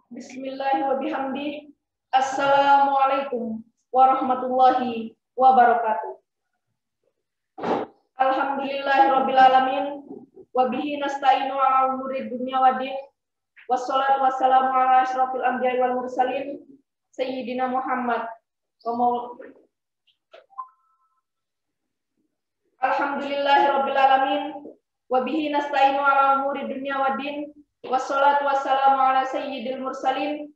Bismillahirrahmanirrahim. Assalamualaikum warahmatullahi wabarakatuh. Alhamdulillahirabbil alamin wa bihi nasta'inu 'ala umuri dunya waddin. Wassalatu wassalamu 'ala asyrofil anbiya'i wal mursalin sayyidina Muhammad Alhamdulillahirabbil alamin wa bihi nasta'inu 'ala umuri dunya waddin. Wassalatu wassalamu 'ala sayyidil mursalin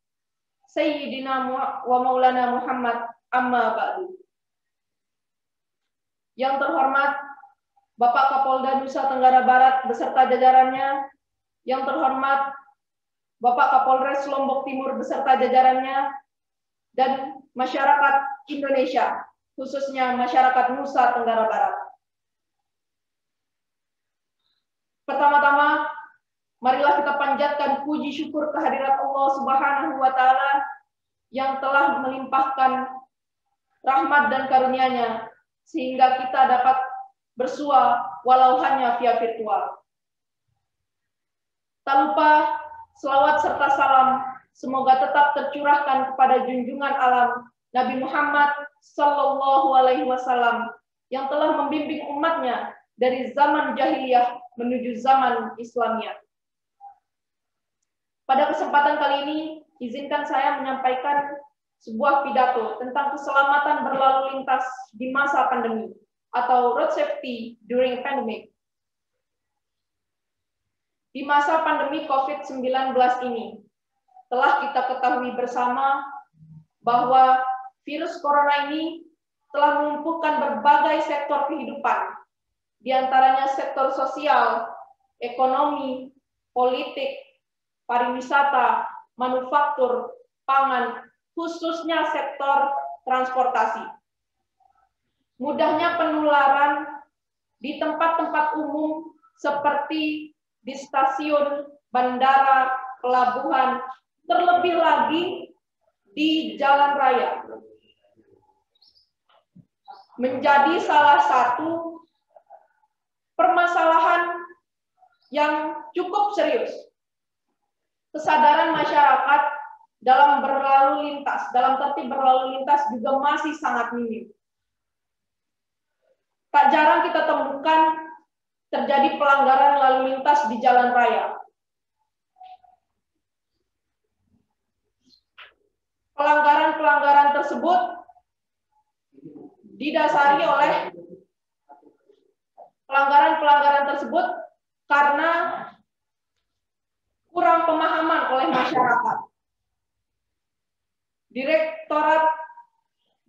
sayyidina wa maulana Muhammad, amma ba'du. Yang terhormat Bapak Kapolda Nusa Tenggara Barat beserta jajarannya, yang terhormat Bapak Kapolres Lombok Timur beserta jajarannya, dan masyarakat Indonesia, khususnya masyarakat Nusa Tenggara Barat. Pertama-tama, marilah kita panjatkan puji syukur kehadirat Allah Subhanahu wa Ta'ala yang telah melimpahkan rahmat dan karunia-Nya sehingga kita dapat bersua walau hanya via virtual. Tak lupa selawat serta salam semoga tetap tercurahkan kepada junjungan alam Nabi Muhammad Sallallahu Alaihi Wasallam yang telah membimbing umatnya dari zaman jahiliyah menuju zaman Islamiyah. Pada kesempatan kali ini, izinkan saya menyampaikan sebuah pidato tentang keselamatan berlalu lintas di masa pandemi atau road safety during pandemic. Di masa pandemi COVID-19 ini, telah kita ketahui bersama bahwa virus corona ini telah melumpuhkan berbagai sektor kehidupan, di antaranya sektor sosial, ekonomi, politik, pariwisata, manufaktur, pangan, khususnya sektor transportasi. Mudahnya penularan di tempat-tempat umum seperti di stasiun, bandara, pelabuhan, terlebih lagi di jalan raya, menjadi salah satu permasalahan yang cukup serius. Kesadaran masyarakat dalam berlalu lintas, dalam tertib berlalu lintas juga masih sangat minim. Tak jarang kita temukan terjadi pelanggaran lalu lintas di jalan raya. Pelanggaran-pelanggaran tersebut didasari oleh karena kurang pemahaman oleh masyarakat. Direktorat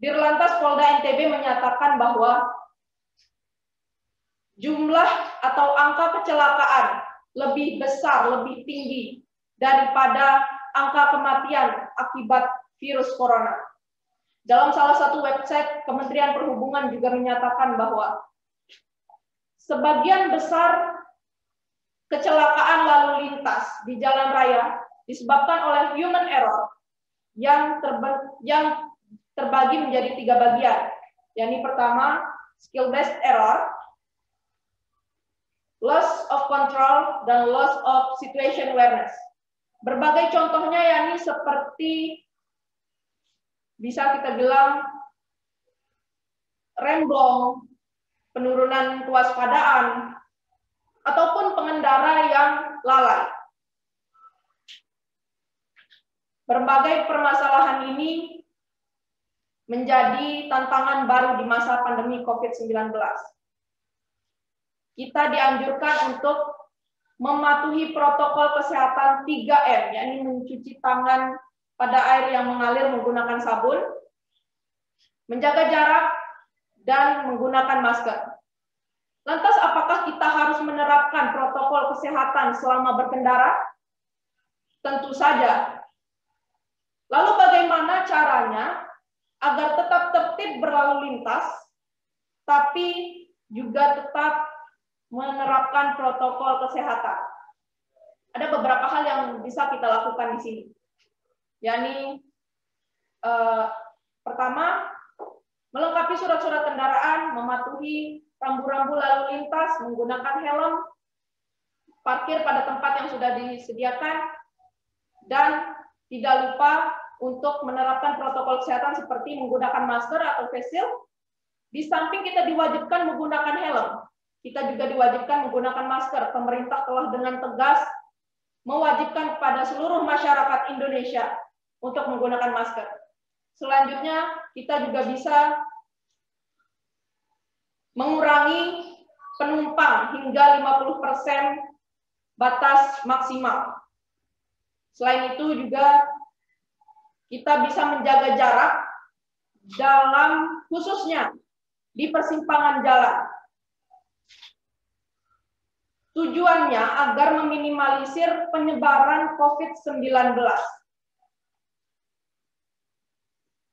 Dirlantas Polda NTB menyatakan bahwa jumlah atau angka kecelakaan lebih besar, lebih tinggi daripada angka kematian akibat virus corona. Dalam salah satu website Kementerian Perhubungan juga menyatakan bahwa sebagian besar kecelakaan lalu lintas di jalan raya disebabkan oleh human error yang terbagi menjadi 3 bagian. Yakni pertama, skill based error, loss of control, dan loss of situation awareness. Berbagai contohnya yakni seperti bisa kita bilang remblong, penurunan kewaspadaan, ataupun pengendara yang lalai. Berbagai permasalahan ini menjadi tantangan baru di masa pandemi COVID-19. Kita dianjurkan untuk mematuhi protokol kesehatan 3M, yakni mencuci tangan pada air yang mengalir menggunakan sabun, menjaga jarak, dan menggunakan masker. Lantas apakah kita harus menerapkan protokol kesehatan selama berkendara? Tentu saja. Lalu bagaimana caranya agar tetap tertib berlalu lintas, tapi juga tetap menerapkan protokol kesehatan? Ada beberapa hal yang bisa kita lakukan di sini. Yakni pertama, melengkapi surat-surat kendaraan, mematuhi rambu-rambu lalu lintas, menggunakan helm, parkir pada tempat yang sudah disediakan, dan tidak lupa untuk menerapkan protokol kesehatan seperti menggunakan masker atau face shield. Di samping kita diwajibkan menggunakan helm, kita juga diwajibkan menggunakan masker. Pemerintah telah dengan tegas mewajibkan kepada seluruh masyarakat Indonesia untuk menggunakan masker. Selanjutnya, kita juga bisa mengurangi penumpang hingga 50% batas maksimal. Selain itu juga kita bisa menjaga jarak dalam khususnya di persimpangan jalan. Tujuannya agar meminimalisir penyebaran COVID-19.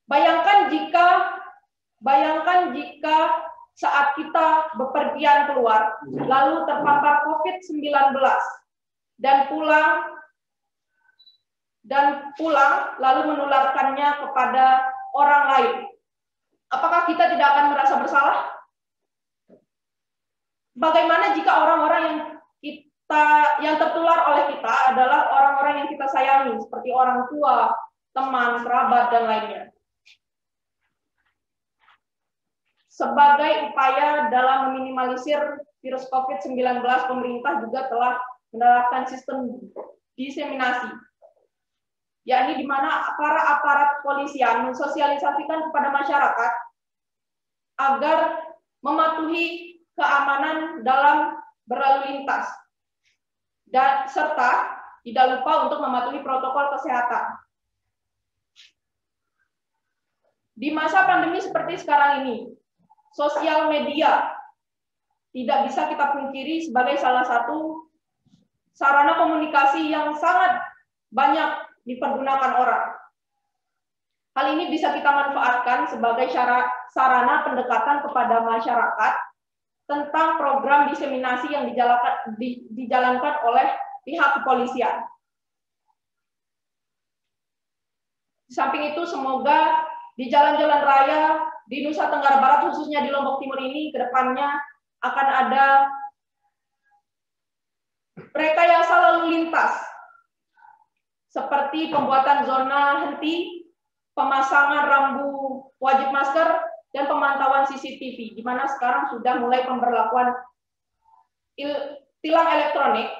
Bayangkan jika saat kita bepergian keluar, lalu terpapar COVID-19 dan pulang lalu menularkannya kepada orang lain. Apakah kita tidak akan merasa bersalah? Bagaimana jika orang-orang yang tertular oleh kita adalah orang-orang yang kita sayangi, seperti orang tua, teman, kerabat, dan lainnya? Sebagai upaya dalam meminimalisir virus COVID-19, pemerintah juga telah menerapkan sistem diseminasi, yakni di mana para aparat kepolisian mensosialisasikan kepada masyarakat agar mematuhi keamanan dalam berlalu lintas, dan serta tidak lupa untuk mematuhi protokol kesehatan. Di masa pandemi seperti sekarang ini, sosial media tidak bisa kita pungkiri sebagai salah satu sarana komunikasi yang sangat banyak dipergunakan orang. Hal ini bisa kita manfaatkan sebagai sarana pendekatan kepada masyarakat tentang program diseminasi yang dijalankan oleh pihak kepolisian. Di samping itu, semoga di jalan-jalan raya di Nusa Tenggara Barat, khususnya di Lombok Timur ini, kedepannya akan ada rekayasa lalu lintas, seperti pembuatan zona henti, pemasangan rambu wajib masker, dan pemantauan CCTV, di mana sekarang sudah mulai pemberlakuan tilang elektronik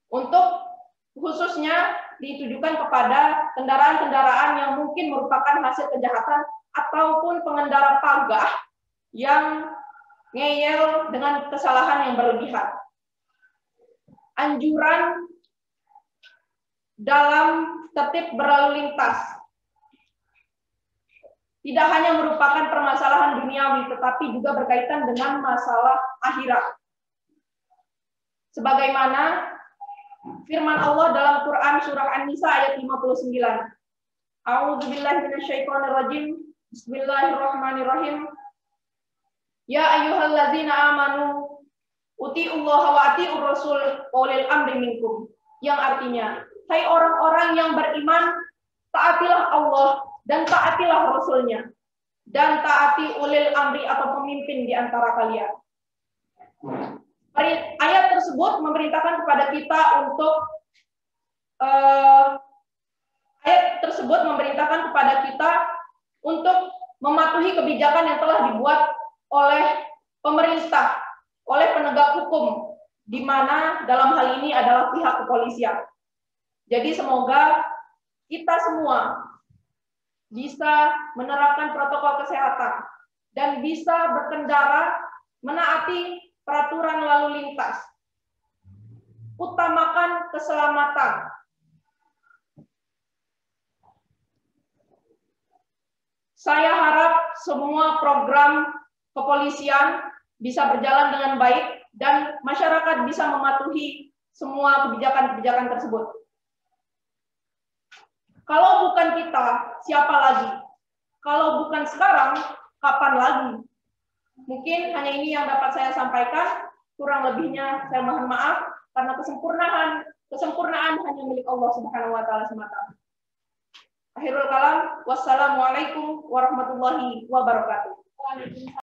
untuk khususnya ditujukan kepada kendaraan-kendaraan yang mungkin merupakan hasil kejahatan ataupun pengendara pagah yang ngeyel dengan kesalahan yang berlebihan. Anjuran dalam tertib berlalu lintas tidak hanya merupakan permasalahan duniawi, tetapi juga berkaitan dengan masalah akhirat. Sebagaimana firman Allah dalam Quran surah An-Nisa ayat 59. A'udzubillahi minasyaitonirrajim. Bismillahirrahmanirrahim. Ya ayyuhalladzina amanu uti'ullaha wa ati'ur rasul wa ulil amri minkum. Yang artinya, hai orang-orang yang beriman, taatilah Allah dan taatilah Rasulnya, dan taati ulil amri atau pemimpin di antara kalian. Ayat tersebut memerintahkan kepada kita untuk mematuhi kebijakan yang telah dibuat oleh pemerintah, oleh penegak hukum, di mana dalam hal ini adalah pihak kepolisian. Jadi semoga kita semua bisa menerapkan protokol kesehatan dan bisa berkendara menaati peraturan lalu lintas. Utamakan keselamatan. Saya harap semua program kepolisian bisa berjalan dengan baik dan masyarakat bisa mematuhi semua kebijakan-kebijakan tersebut. Kalau bukan kita, siapa lagi? Kalau bukan sekarang, kapan lagi? Mungkin hanya ini yang dapat saya sampaikan. Kurang lebihnya saya mohon maaf, karena kesempurnaan hanya milik Allah Subhanahu wa Ta'ala semata. Akhirul kalam, wassalamualaikum warahmatullahi wabarakatuh.